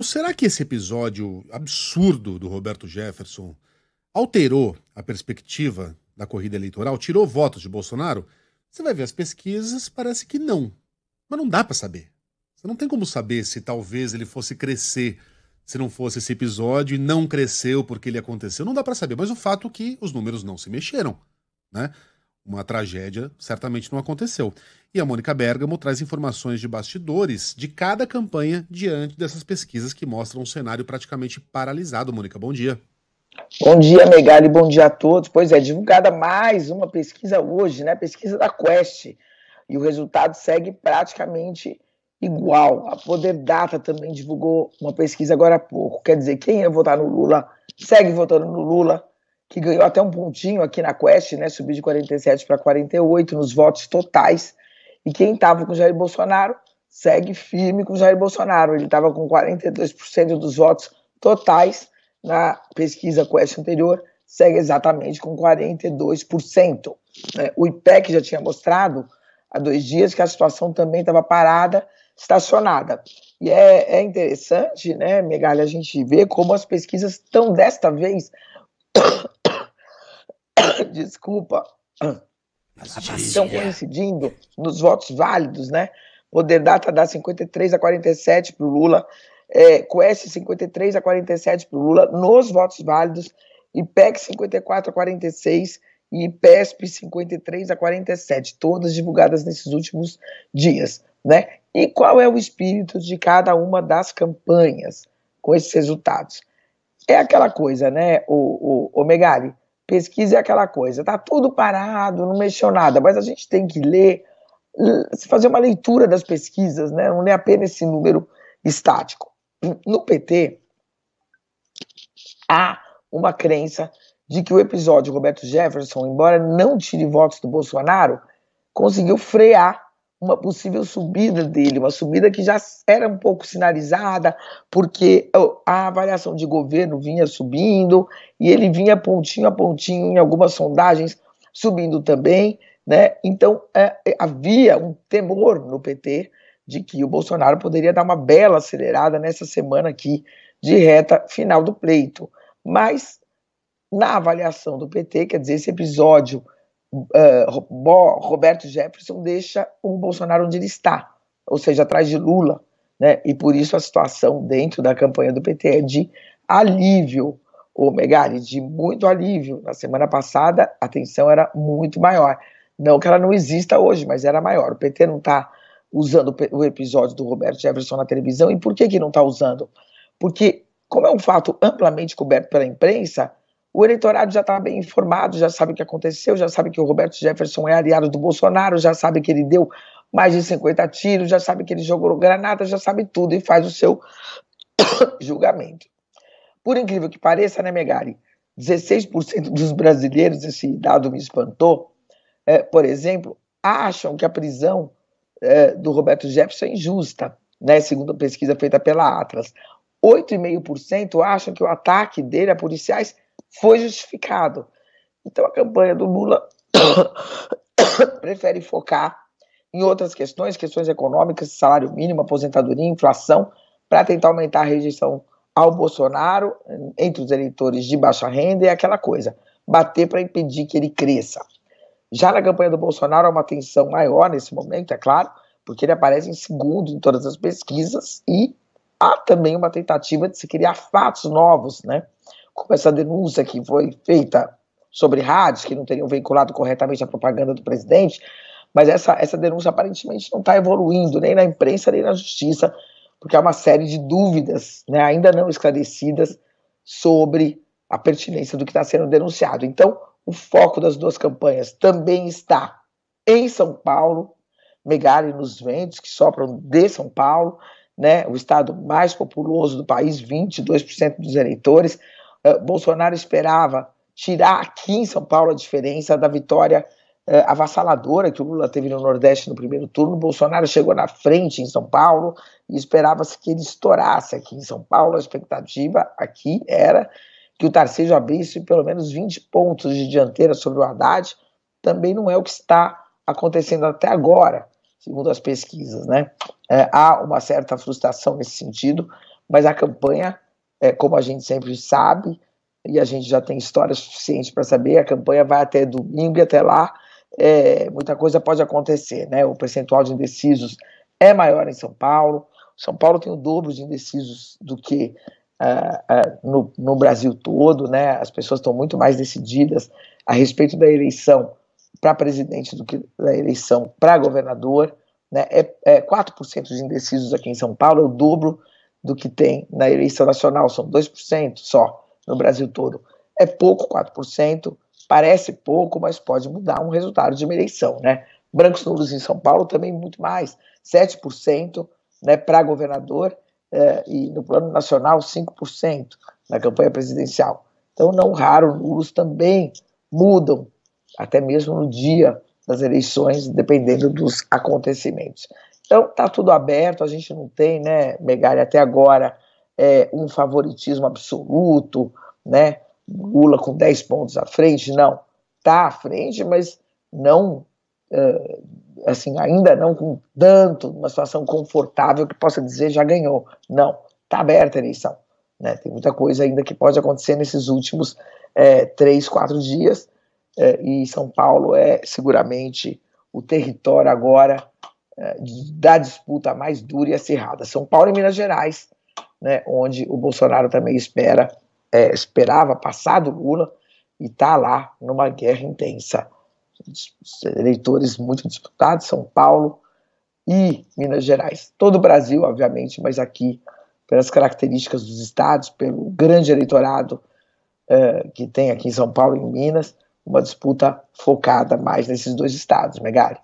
Será que esse episódio absurdo do Roberto Jefferson alterou a perspectiva da corrida eleitoral? Tirou votos de Bolsonaro? Você vai ver as pesquisas, parece que não. Mas não dá pra saber. Você não tem como saber se talvez ele fosse crescer se não fosse esse episódio e não cresceu porque ele aconteceu. Não dá pra saber, mas o fato é que os números não se mexeram, né? Uma tragédia certamente não aconteceu. E a Mônica Bergamo traz informações de bastidores de cada campanha diante dessas pesquisas que mostram um cenário praticamente paralisado. Mônica, bom dia. Bom dia, Megali, bom dia a todos. Pois é, divulgada mais uma pesquisa hoje, né? Pesquisa da Quest. E o resultado segue praticamente igual. A Poder Data também divulgou uma pesquisa agora há pouco. Quer dizer, quem ia votar no Lula segue votando no Lula, que ganhou até um pontinho aqui na Quest, né? Subiu de 47 para 48 nos votos totais. E quem estava com Jair Bolsonaro segue firme com Jair Bolsonaro. Ele estava com 42% dos votos totais. Na pesquisa Quest anterior, segue exatamente com 42%. O IPEC já tinha mostrado há 2 dias que a situação também estava parada, estacionada. E é interessante, né, Megali, a gente ver como as pesquisas estão desta vez... Desculpa. Estão coincidindo nos votos válidos, né? Poder Data dá 53 a 47 para o Lula, Quest 53 a 47 para o Lula nos votos válidos, IPEC 54 a 46 e IPESP 53 a 47, todas divulgadas nesses últimos dias, né? E qual é o espírito de cada uma das campanhas com esses resultados? É aquela coisa, né, o Megali? Pesquisa é aquela coisa, tá tudo parado, não mexeu nada, mas a gente tem que ler, fazer uma leitura das pesquisas, né? Não ler apenas esse número estático. No PT, há uma crença de que o episódio Roberto Jefferson, embora não tire votos do Bolsonaro, conseguiu frear uma possível subida dele, uma subida que já era um pouco sinalizada, porque a avaliação de governo vinha subindo, e ele vinha pontinho a pontinho em algumas sondagens, subindo também, né? Então, havia um temor no PT de que o Bolsonaro poderia dar uma bela acelerada nessa semana aqui de reta final do pleito. Mas, na avaliação do PT, quer dizer, esse episódio Roberto Jefferson deixa o Bolsonaro onde ele está, ou seja, atrás de Lula, né? E por isso a situação dentro da campanha do PT é de alívio, Megali, de muito alívio. Na semana passada a tensão era muito maior, não que ela não exista hoje, mas era maior. O PT não está usando o episódio do Roberto Jefferson na televisão. E por que não está usando? Porque, como é um fato amplamente coberto pela imprensa, o eleitorado já está bem informado, já sabe o que aconteceu, já sabe que o Roberto Jefferson é aliado do Bolsonaro, já sabe que ele deu mais de 50 tiros, já sabe que ele jogou granada, já sabe tudo e faz o seu julgamento. Por incrível que pareça, né, Megali? 16% dos brasileiros, esse dado me espantou, por exemplo, acham que a prisão do Roberto Jefferson é injusta, né, segundo a pesquisa feita pela Atlas. 8,5% acham que o ataque dele a policiais foi justificado. Então a campanha do Lula prefere focar em outras questões econômicas, salário mínimo, aposentadoria, inflação, para tentar aumentar a rejeição ao Bolsonaro entre os eleitores de baixa renda e aquela coisa, bater para impedir que ele cresça. Já na campanha do Bolsonaro há uma tensão maior nesse momento, é claro, porque ele aparece em segundo em todas as pesquisas e há também uma tentativa de se criar fatos novos, né? Como essa denúncia que foi feita sobre rádios que não teriam veiculado corretamente a propaganda do presidente, mas essa denúncia aparentemente não está evoluindo nem na imprensa nem na justiça, porque há uma série de dúvidas, né, ainda não esclarecidas sobre a pertinência do que está sendo denunciado. Então, o foco das duas campanhas também está em São Paulo, Megali, nos ventos que sopram de São Paulo, né, o estado mais populoso do país, 22% dos eleitores. Bolsonaro esperava tirar aqui em São Paulo a diferença da vitória avassaladora que o Lula teve no Nordeste no primeiro turno. Bolsonaro chegou na frente em São Paulo e esperava-se que ele estourasse aqui em São Paulo. A expectativa aqui era que o Tarcísio abrisse pelo menos 20 pontos de dianteira sobre o Haddad. Também não é o que está acontecendo até agora, segundo as pesquisas, né? Há uma certa frustração nesse sentido, mas a campanha, como a gente sempre sabe, e a gente já tem história suficiente para saber, a campanha vai até domingo e até lá muita coisa pode acontecer, né? O percentual de indecisos é maior em São Paulo. São Paulo tem o dobro de indecisos do que no Brasil todo, né? As pessoas estão muito mais decididas a respeito da eleição para presidente do que da eleição para governador, né? 4% de indecisos aqui em São Paulo, é o dobro do que tem na eleição nacional, são 2% só no Brasil todo. É pouco, 4%, parece pouco, mas pode mudar um resultado de uma eleição, né? Brancos nulos em São Paulo também muito mais, 7%, né, para governador, e no plano nacional 5% na campanha presidencial. Então, não raro, nulos também mudam, até mesmo no dia das eleições, dependendo dos acontecimentos. Então, está tudo aberto, a gente não tem, né, Megali, até agora, um favoritismo absoluto, né, Lula com 10 pontos à frente, não. Está à frente, mas não, assim, ainda não com tanto, uma situação confortável que possa dizer já ganhou. Não, está aberta a eleição. Né? Tem muita coisa ainda que pode acontecer nesses últimos 3, 4 dias, e São Paulo é seguramente o território agora da disputa mais dura e acirrada. São Paulo e Minas Gerais, né, onde o Bolsonaro também esperava passar do Lula e está lá numa guerra intensa. Eleitores muito disputados, São Paulo e Minas Gerais. Todo o Brasil, obviamente, mas aqui, pelas características dos estados, pelo grande eleitorado que tem aqui em São Paulo e em Minas, uma disputa focada mais nesses dois estados, Megali.